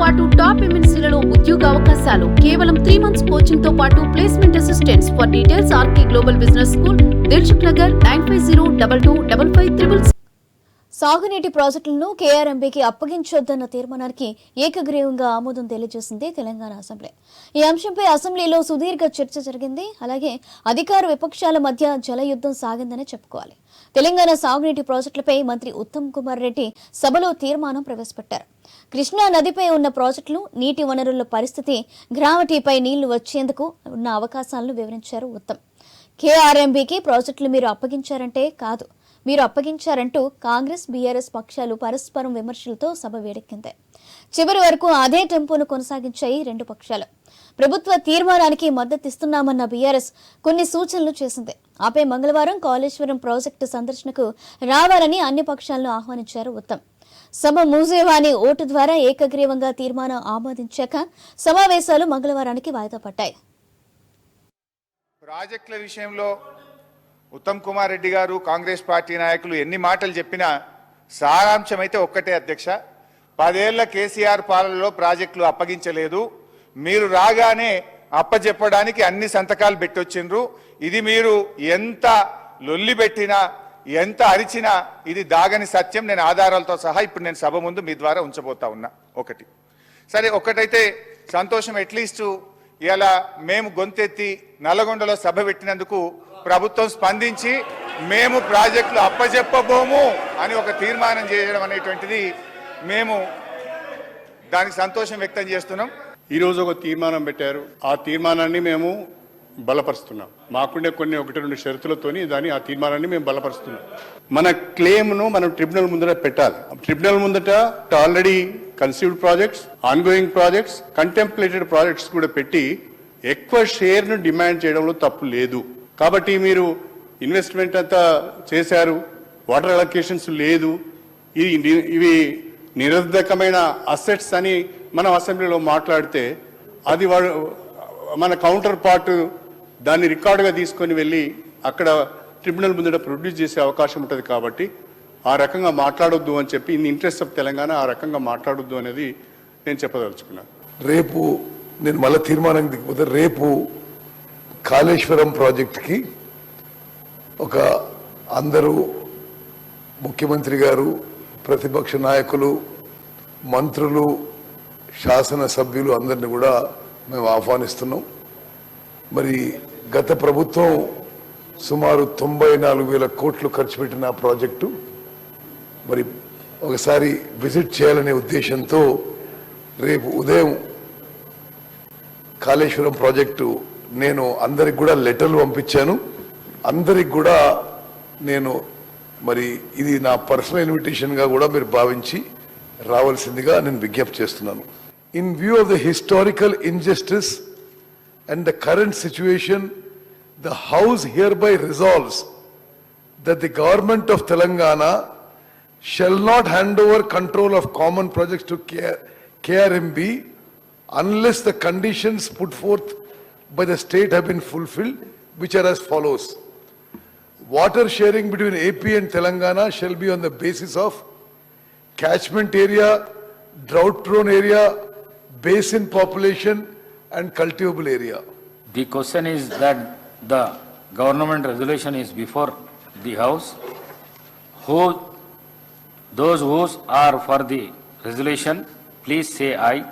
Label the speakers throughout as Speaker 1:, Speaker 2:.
Speaker 1: పాటు టాప్ ఎంఎన్సీలలో ఉద్యోగ అవకాశాలు కేవలం 3 months కోచింగ్ తో పాటు placement assistance. For details RK global business school, Dilsukhnagar, 9502225566.
Speaker 2: సాగునీటి ప్రాజెక్టులను కేఆర్ఎంబీకి అప్పగించొద్దన్న తీర్మానానికి ఏకగ్రీవంగా ఆమోదం తెలియజేసింది తెలంగాణ అసెంబ్లీ. ఈ అంశంపై అసెంబ్లీలో సుదీర్ఘ చర్చ జరిగింది. అలాగే అధికార విపక్షాల మధ్య జలయుద్ధం సాగిందని చెప్పుకోవాలి. తెలంగాణ సాగునీటి ప్రాజెక్టులపై మంత్రి ఉత్తమ్ కుమార్ రెడ్డి సభలో తీర్మానం ప్రవేశపెట్టారు. కృష్ణా నదిపై ఉన్న ప్రాజెక్టులు, నీటి వనరుల పరిస్థితి, గ్రావిటీపై నీళ్లు వచ్చేందుకు ఉన్న అవకాశాలను వివరించారు ఉత్తమ్. కేఆర్ఎంబీకి ప్రాజెక్టులు మీరు అప్పగించారంటే కాదు, మీరు అప్పగించారంటూ కాంగ్రెస్, బీఆర్ఎస్ పక్షాలు పరస్పరం విమర్శలతో సభ వేడెక్కింది. చివరి వరకు అదే టెంపోను కొనసాగించాయి రెండు పక్షాలు. ప్రభుత్వ తీర్మానానికి మద్దతిస్తున్నామన్న బీఆర్ఎస్ కొన్ని సూచనలు చేసింది. ఆపై మంగళవారం కాళేశ్వరం ప్రాజెక్టు సందర్శనకు రావాలని అన్ని పక్షాలను ఆహ్వానించారు ఉత్తమ్. సభ మూసేవాని ఓటు ద్వారా ఏకగ్రీవంగా తీర్మానం ఆమోదించాక సమావేశాలు మంగళవారానికి వాయిదా పడ్డాయి.
Speaker 3: ప్రాజెక్టుల విషయంలో ఉత్తమ్ కుమార్ రెడ్డి గారు, కాంగ్రెస్ పార్టీ నాయకులు ఎన్ని మాటలు చెప్పినా సారాంశం అయితే ఒక్కటే అధ్యక్ష. 10 ఏళ్ల కేసీఆర్ పాలనలో ప్రాజెక్టులు అప్పగించలేదు. మీరు రాగానే అప్పచెప్పడానికి అన్ని సంతకాలు పెట్టొచ్చిండ్రు. ఇది మీరు ఎంత లొల్లి పెట్టినా, ఎంత అరిచినా ఇది దాగని సత్యం. నేను ఆధారాలతో సహా ఇప్పుడు నేను సభ ముందు మీ ద్వారా ఉంచబోతా ఉన్నా. ఒకటి సరే, ఒక్కటైతే సంతోషం. అట్లీస్ట్ ఇలా మేము గొంతెత్తి నల్లగొండలో సభ పెట్టినందుకు ప్రభుత్వం స్పందించి మేము ప్రాజెక్టులు అప్పచెప్పబోము అని ఒక తీర్మానం చేయడం అనేటువంటిది మేము దానికి సంతోషం వ్యక్తం చేస్తున్నాం.
Speaker 4: ఈరోజు ఒక తీర్మానం పెట్టారు. ఆ తీర్మానాన్ని మేము బలపరుస్తున్నాం. మాకుండే కొన్ని 1-2 షరతులతోని ఆ తీర్మానాన్ని మేము బలపరుస్తున్నాం. మన క్లెయిమ్ను మనం ట్రిబ్యునల్ ముందట పెట్టాలి. ట్రిబ్యునల్ ముందట already conceived projects, ongoing projects, contemplated projects కూడా పెట్టి ఎక్కువ షేర్ను డిమాండ్ చేయడంలో తప్పు లేదు. కాబట్టి మీరు ఇన్వెస్ట్మెంట్ అంతా చేశారు, వాటర్ అలొకేషన్స్ లేదు, ఇవి నిరర్ధకమైన అసెట్స్ అని మనం అసెంబ్లీలో మాట్లాడితే అది మన కౌంటర్ పార్ట్ దాన్ని రికార్డుగా తీసుకొని వెళ్ళి అక్కడ ట్రిబ్యునల్ ముందట ప్రొడ్యూస్ చేసే అవకాశం ఉంటుంది. కాబట్టి ఆ రకంగా మాట్లాడొద్దు అని చెప్పి, ఇన్ ఇంట్రెస్ట్ ఆఫ్ తెలంగాణ ఆ రకంగా మాట్లాడొద్దు అనేది నేను చెప్పదలుచుకున్నాను.
Speaker 5: రేపు నేను మళ్ళీ తీర్మానం దిగిపోతే రేపు కాళేశ్వరం ప్రాజెక్టుకి ఒక అందరూ, ముఖ్యమంత్రి గారు, ప్రతిపక్ష నాయకులు, మంత్రులు, శాసనసభ్యులు అందరినీ కూడా మేము ఆహ్వానిస్తున్నాం. మరి గత ప్రభుత్వం సుమారు 94,000 కోట్లు ఖర్చు పెట్టిన ప్రాజెక్టు మరి ఒకసారి విజిట్ చేయాలనే ఉద్దేశంతో రేపు ఉదయం కాళేశ్వరం ప్రాజెక్టు నేను అందరికి కూడా లెటర్లు పంపించాను. అందరికి కూడా నేను మరి ఇది నా పర్సనల్ ఇన్విటేషన్గా కూడా మీరు భావించి రావాల్సిందిగా నేను విజ్ఞప్తి చేస్తున్నాను. In view of the historical injustice and the current situation, the House hereby resolves that the government of Telangana shall not hand over control of common projects to KRMB unless the conditions put forth by the state have been fulfilled, which are as follows. Water sharing between AP and Telangana shall be on the basis of catchment area, drought-prone area, basin population, and cultivable area.
Speaker 6: The question is that the government resolution is before the House. Those who are for the resolution, please say aye.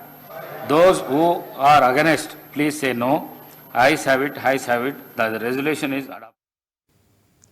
Speaker 6: Those who are against, please say no. Ayes have it, ayes have it. The resolution is adopted.